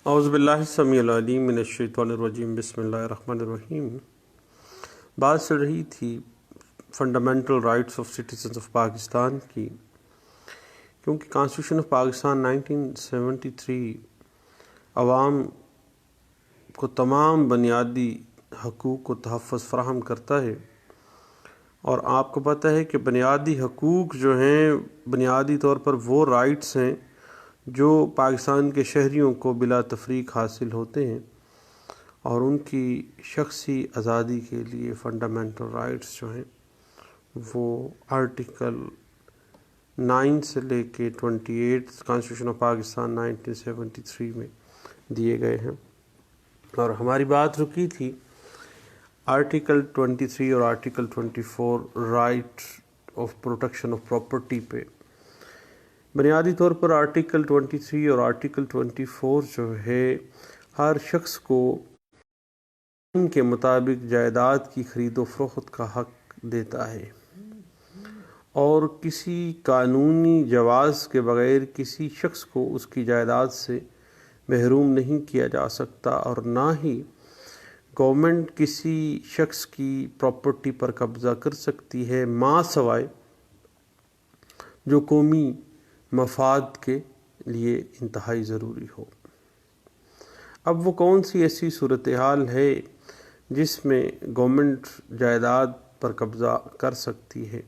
اعوذ باللہ السمیع العلیم من الشیطان الرجیم بسم اللہ الرحمن الرحیم۔ بات چل رہی تھی fundamental rights of citizens of Pakistan کی، کیونکہ کانسٹیٹیوشن آف پاکستان 1973 عوام کو تمام بنیادی حقوق و تحفظ فراہم کرتا ہے، اور آپ کو پتہ ہے کہ بنیادی حقوق جو ہیں بنیادی طور پر وہ رائٹس ہیں جو پاکستان کے شہریوں کو بلا تفریق حاصل ہوتے ہیں، اور ان کی شخصی آزادی کے لیے فنڈامنٹل رائٹس جو ہیں وہ آرٹیکل 9 سے لے کے 28 کانسٹیٹیوشن آف پاکستان 1973 میں دیے گئے ہیں۔ اور ہماری بات رکی تھی آرٹیکل 23 اور article 24 right of protection of property پہ۔ بنیادی طور پر آرٹیکل 23 اور آرٹیکل 24 جو ہے ہر شخص کو ان کے مطابق جائیداد کی خرید و فروخت کا حق دیتا ہے، اور کسی قانونی جواز کے بغیر کسی شخص کو اس کی جائیداد سے محروم نہیں کیا جا سکتا، اور نہ ہی گورنمنٹ کسی شخص کی پراپرٹی پر قبضہ کر سکتی ہے ما سوائے جو قومی مفاد کے لیے انتہائی ضروری ہو۔ اب وہ کون سی ایسی صورتحال ہے جس میں گورنمنٹ جائیداد پر قبضہ کر سکتی ہے؟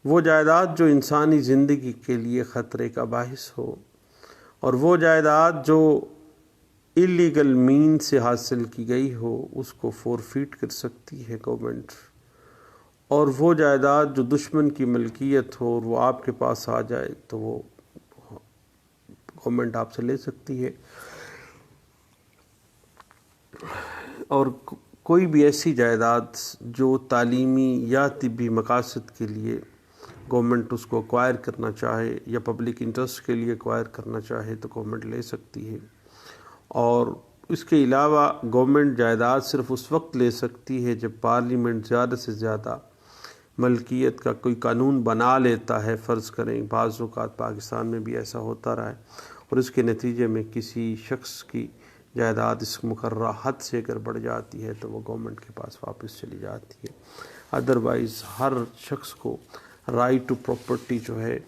وہ جائیداد جو انسانی زندگی کے لیے خطرے کا باعث ہو، اور وہ جائیداد جو اللیگل مین سے حاصل کی گئی ہو اس کو فورفیٹ کر سکتی ہے گورنمنٹ، اور وہ جائیداد جو دشمن کی ملکیت ہو اور وہ آپ کے پاس آ جائے تو وہ گورنمنٹ آپ سے لے سکتی ہے۔ اور کوئی بھی ایسی جائیداد جو تعلیمی یا طبی مقاصد کے لیے گورنمنٹ اس کو ایکوائر کرنا چاہے یا پبلک انٹرسٹ کے لیے ایکوائر کرنا چاہے تو گورنمنٹ لے سکتی ہے۔ اور اس کے علاوہ گورنمنٹ جائیداد صرف اس وقت لے سکتی ہے جب پارلیمنٹ زیادہ سے زیادہ ملکیت کا کوئی قانون بنا لیتا ہے۔ فرض کریں بعض اوقات پاکستان میں بھی ایسا ہوتا رہا ہے، اور اس کے نتیجے میں کسی شخص کی جائیداد اس مقررہ حد سے اگر بڑھ جاتی ہے تو وہ گورنمنٹ کے پاس واپس چلی جاتی ہے۔ ادروائز ہر شخص کو رائٹ ٹو پراپرٹی جو ہے،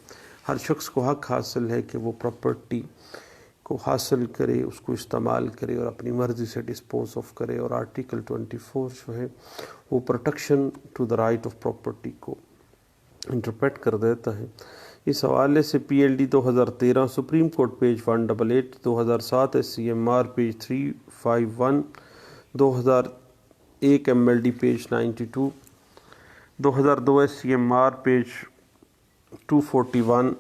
ہر شخص کو حق حاصل ہے کہ وہ پراپرٹی کو حاصل کرے، اس کو استعمال کرے اور اپنی مرضی سے ڈسپوز آف کرے۔ اور آرٹیکل 24 جو ہے وہ protection to the right of property کو انٹرپریٹ کر دیتا ہے۔ اس حوالے سے P L D 2013 supreme court page 188، 2007 S C M R page 351، 2001 M L D page 92، 2002 S C M R page 241،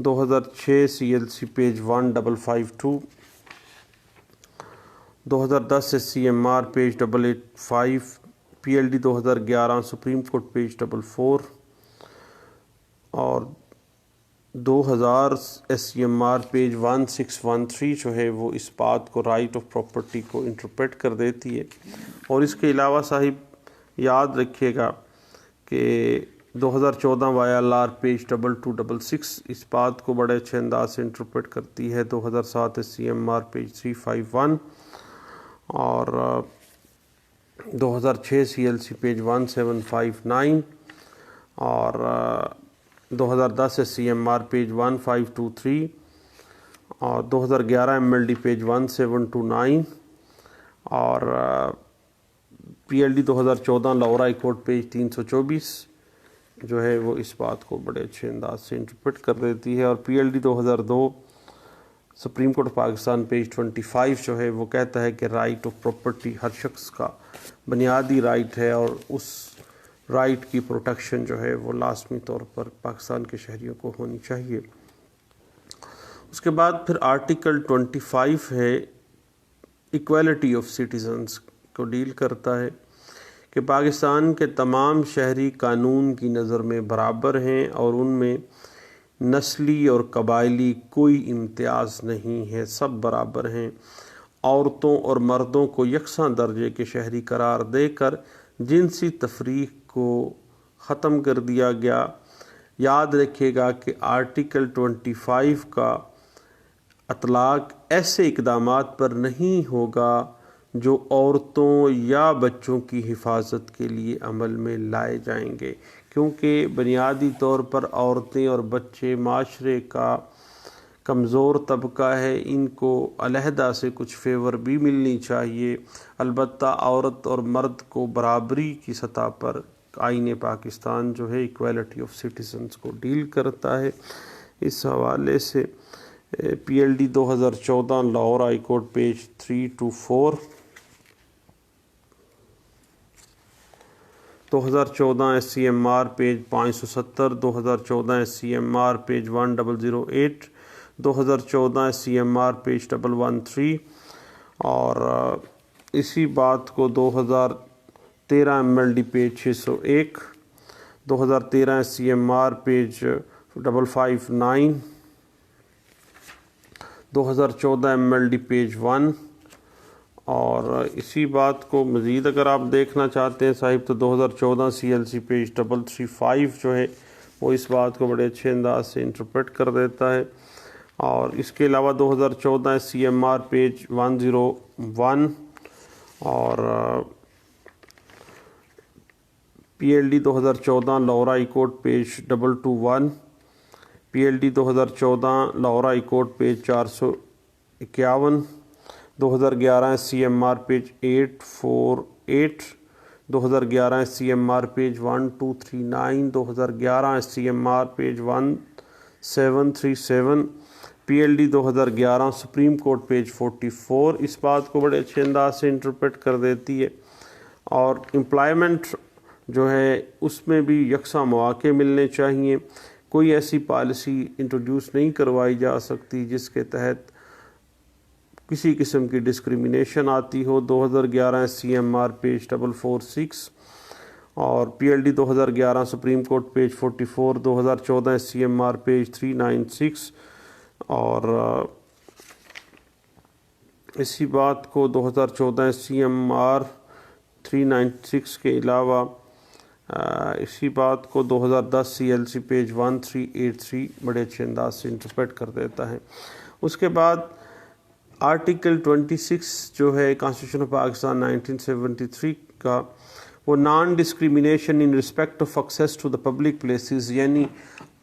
2006 C L C page 1552، 2010 S C M R page 885، P L D 2011 supreme court page 44، اور 2000 S C M R page 1613 جو ہے وہ اس بات کو right of property کو interpret کر دیتی ہے۔ اور اس کے علاوہ صاحب یاد رکھیے گا کہ 2014 وائی ایل آر پیج 2266 اس بات کو بڑے اچھے انداز سے انٹرپریٹ کرتی ہے۔ 2007 S C M R page 351، اور 2006 سی ایل سی پیج 1759، اور 2010 S C M R page 1523، اور 2011 ایم ایل ڈی پیج 1729، اور P L D 2014 Lahore high court page 324 جو ہے وہ اس بات کو بڑے اچھے انداز سے انٹرپریٹ کر دیتی ہے۔ اور P L D 2002 supreme court Pakistan page 25 جو ہے وہ کہتا ہے کہ رائٹ آف پراپرٹی ہر شخص کا بنیادی رائٹ ہے، اور اس رائٹ کی پروٹیکشن جو ہے وہ لازمی طور پر پاکستان کے شہریوں کو ہونی چاہیے۔ اس کے بعد پھر آرٹیکل 25 ہے ایکویلٹی آف سٹیزنز کو ڈیل کرتا ہے کہ پاکستان کے تمام شہری قانون کی نظر میں برابر ہیں، اور ان میں نسلی اور قبائلی کوئی امتیاز نہیں ہے، سب برابر ہیں۔ عورتوں اور مردوں کو یکساں درجے کے شہری قرار دے کر جنسی تفریق کو ختم کر دیا گیا۔ یاد رکھیے گا کہ آرٹیکل 25 کا اطلاق ایسے اقدامات پر نہیں ہوگا جو عورتوں یا بچوں کی حفاظت کے لیے عمل میں لائے جائیں گے، کیونکہ بنیادی طور پر عورتیں اور بچے معاشرے کا کمزور طبقہ ہے، ان کو علیحدہ سے کچھ فیور بھی ملنی چاہیے۔ البتہ عورت اور مرد کو برابری کی سطح پر آئین پاکستان جو ہے ایکویلٹی آف سٹیزنز کو ڈیل کرتا ہے۔ اس حوالے سے P L D 2014 Lahore high court page 324، 2014 S C M R page 570، 2014 S C M R page 1008، 2014 S C M R page 113، اور اسی بات کو 2013 M L D page 601، 2013 S C M R page 559، 2014 M L D page 1، اور اسی بات کو مزید اگر آپ دیکھنا چاہتے ہیں صاحب تو 2014 سی ایل سی پیج 335 جو ہے وہ اس بات کو بڑے اچھے انداز سے انٹرپریٹ کر دیتا ہے۔ اور اس کے علاوہ 2014 سی ایم آر پیج 101 اور P L D 2014 Lahore high court page 221، P L D 2014 Lahore high court page 451، 2011 C M R page 848، 2011 C M R page 1239، 2011 C M R page 1737، P L D 2011 supreme court page 44 اس بات کو بڑے اچھے انداز سے interpret کر دیتی ہے۔ اور امپلائمنٹ جو ہے اس میں بھی یکساں مواقع ملنے چاہیے، کوئی ایسی پالیسی انٹروڈیوس نہیں کروائی جا سکتی جس کے تحت کسی قسم کی ڈسکریمنیشن آتی ہو۔ 2011 سی ایم آر پیج 446 اور P L D 2011 supreme court page 44، 2014 C M R page 396 اور اسی بات کو 2014 سی ایم آر 396 کے علاوہ اسی بات کو 2010 سی ایل سی پیج 1383 بڑے اچھے انداز سے انٹرپریٹ کر دیتا ہے۔ اس کے بعد آرٹیکل 26 جو ہے کانسٹیٹیوشن آف پاکستان 1973 کا، وہ non discrimination in respect of access to the public places, یعنی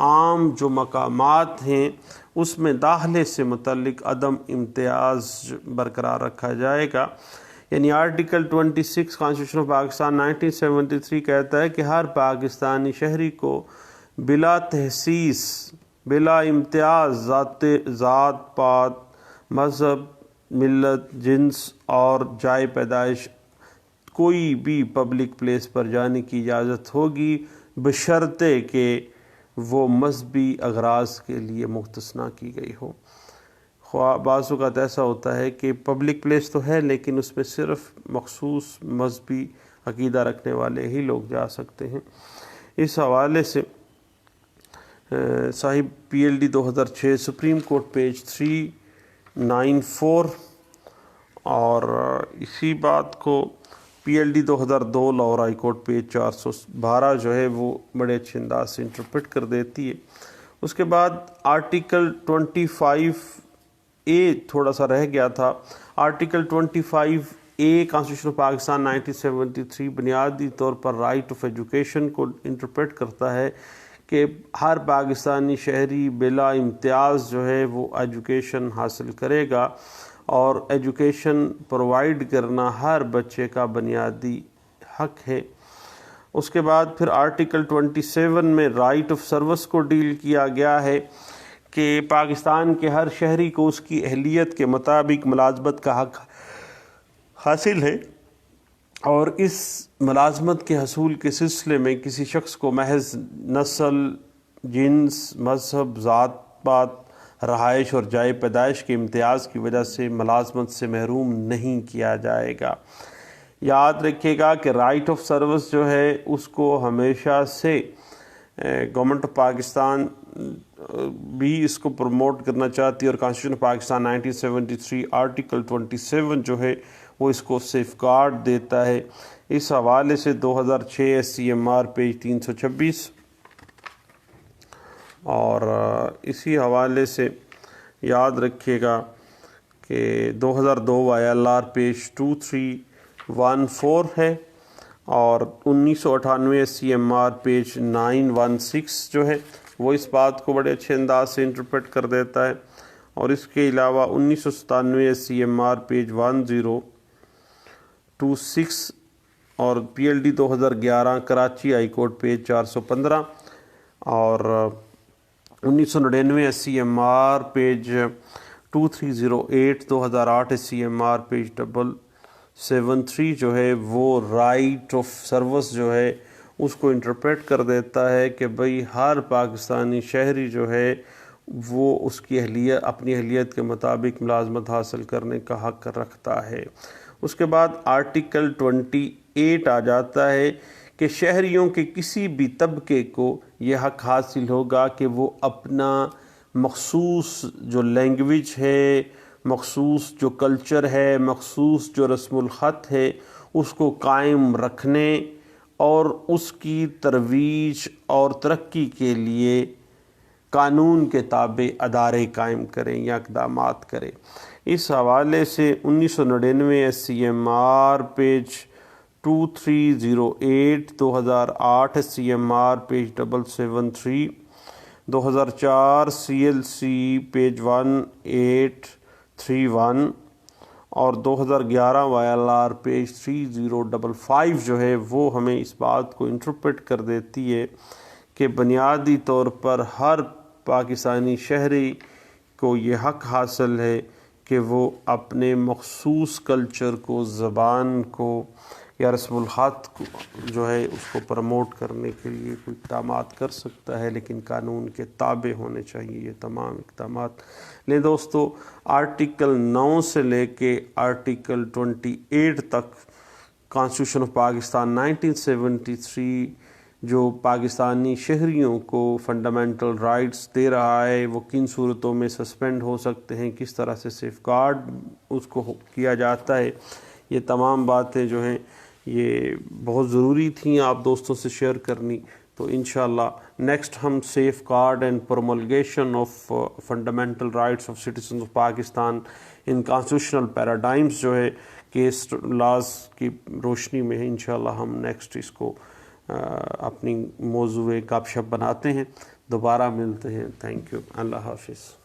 عام جو مقامات ہیں اس میں داخلے سے متعلق عدم امتیاز برقرار رکھا جائے گا۔ یعنی آرٹیکل 26 کانسٹیٹیوشن آف پاکستان 1973 کہتا ہے کہ ہر پاکستانی شہری کو بلا تحسیس، بلا امتیاز ذات پات، مذہب، ملت، جنس اور جائے پیدائش کوئی بھی پبلک پلیس پر جانے کی اجازت ہوگی، بشرطے کہ وہ مذہبی اغراض کے لیے مختص نہ کی گئی ہو۔ بعض اوقات ایسا ہوتا ہے کہ پبلک پلیس تو ہے لیکن اس میں صرف مخصوص مذہبی عقیدہ رکھنے والے ہی لوگ جا سکتے ہیں۔ اس حوالے سے صاحب پی L D 2006 supreme court page 394 اور اسی بات کو پی L D 2002 Lahore high court page 412 جو ہے وہ بڑے اچھے انداز سے انٹرپریٹ کر دیتی ہے۔ اس کے بعد آرٹیکل 25A تھوڑا سا رہ گیا تھا۔ Article 25A constitution of Pakistan 1973 بنیادی طور پر رائٹ آف ایجوکیشن کو انٹرپریٹ کرتا ہے کہ ہر پاکستانی شہری بلا امتیاز جو ہے وہ ایجوکیشن حاصل کرے گا، اور ایجوکیشن پرووائڈ کرنا ہر بچے کا بنیادی حق ہے۔ اس کے بعد پھر آرٹیکل 27 میں رائٹ آف سروس کو ڈیل کیا گیا ہے کہ پاکستان کے ہر شہری کو اس کی اہلیت کے مطابق ملازمت کا حق حاصل ہے، اور اس ملازمت کے حصول کے سلسلے میں کسی شخص کو محض نسل، جنس، مذہب، ذات پات، رہائش اور جائے پیدائش کے امتیاز کی وجہ سے ملازمت سے محروم نہیں کیا جائے گا۔ یاد رکھیے گا کہ رائٹ آف سروس جو ہے اس کو ہمیشہ سے گورنمنٹ آف پاکستان بھی اس کو پروموٹ کرنا چاہتی ہے، اور کانسٹیٹیوشن آف پاکستان 1973 آرٹیکل 27 جو ہے وہ اس کو سیف گارڈ دیتا ہے۔ اس حوالے سے 2006 S C M R page 326 اور اسی حوالے سے یاد رکھیے گا کہ 2002 YLR پیج 2314 ہے، اور 1998 CMR پیج 916 جو ہے وہ اس بات کو بڑے اچھے انداز سے انٹرپریٹ کر دیتا ہے، اور اس کے علاوہ 1997 CMR پیج 1026 اور PLD 2011 Karachi high court page 415 اور 1999 CMR پیج 2308 2008 CMR پیج 773 جو ہے وہ رائٹ آف سروس جو ہے اس کو انٹرپریٹ کر دیتا ہے کہ بھئی ہر پاکستانی شہری جو ہے وہ اس کی اپنی اہلیت کے مطابق ملازمت حاصل کرنے کا حق رکھتا ہے۔ اس کے بعد آرٹیکل 28 آ جاتا ہے کہ شہریوں کے کسی بھی طبقے کو یہ حق حاصل ہوگا کہ وہ اپنا مخصوص جو لینگویج ہے، مخصوص جو کلچر ہے، مخصوص جو رسم الخط ہے، اس کو قائم رکھنے اور اس کی ترویج اور ترقی کے لیے قانون کے تابع ادارے قائم کریں یا اقدامات کریں۔ اس حوالے سے 1999 CMR page 2308 2008 CMR page 773 2004 CLC page 1831 اور 2011 YLR پیج 3055 جو ہے وہ ہمیں اس بات کو انٹرپریٹ کر دیتی ہے کہ بنیادی طور پر ہر پاکستانی شہری کو یہ حق حاصل ہے کہ وہ اپنے مخصوص کلچر کو، زبان کو یا رسم الخط کو جو ہے اس کو پروموٹ کرنے کے لیے کوئی اقدامات کر سکتا ہے، لیکن قانون کے تابع ہونے چاہیے یہ تمام اقدامات۔ لیں دوستو، آرٹیکل 9 سے لے کے آرٹیکل 28 تک کانسٹیٹیوشن آف پاکستان 1973 جو پاکستانی شہریوں کو فنڈامنٹل رائٹس دے رہا ہے، وہ کن صورتوں میں سسپینڈ ہو سکتے ہیں، کس طرح سے سیف گارڈ اس کو کیا جاتا ہے، یہ تمام باتیں جو ہیں یہ بہت ضروری تھیں آپ دوستوں سے شیئر کرنی۔ تو انشاءاللہ نیکسٹ ہم safeguard and promulgation of fundamental rights of citizens of Pakistan in constitutional paradigms جو ہے کیس لاز کی روشنی میں انشاءاللہ ہم نیکسٹ اس کو اپنی موضوع گپ شپ بناتے ہیں۔ دوبارہ ملتے ہیں۔ Thank you. اللہ حافظ۔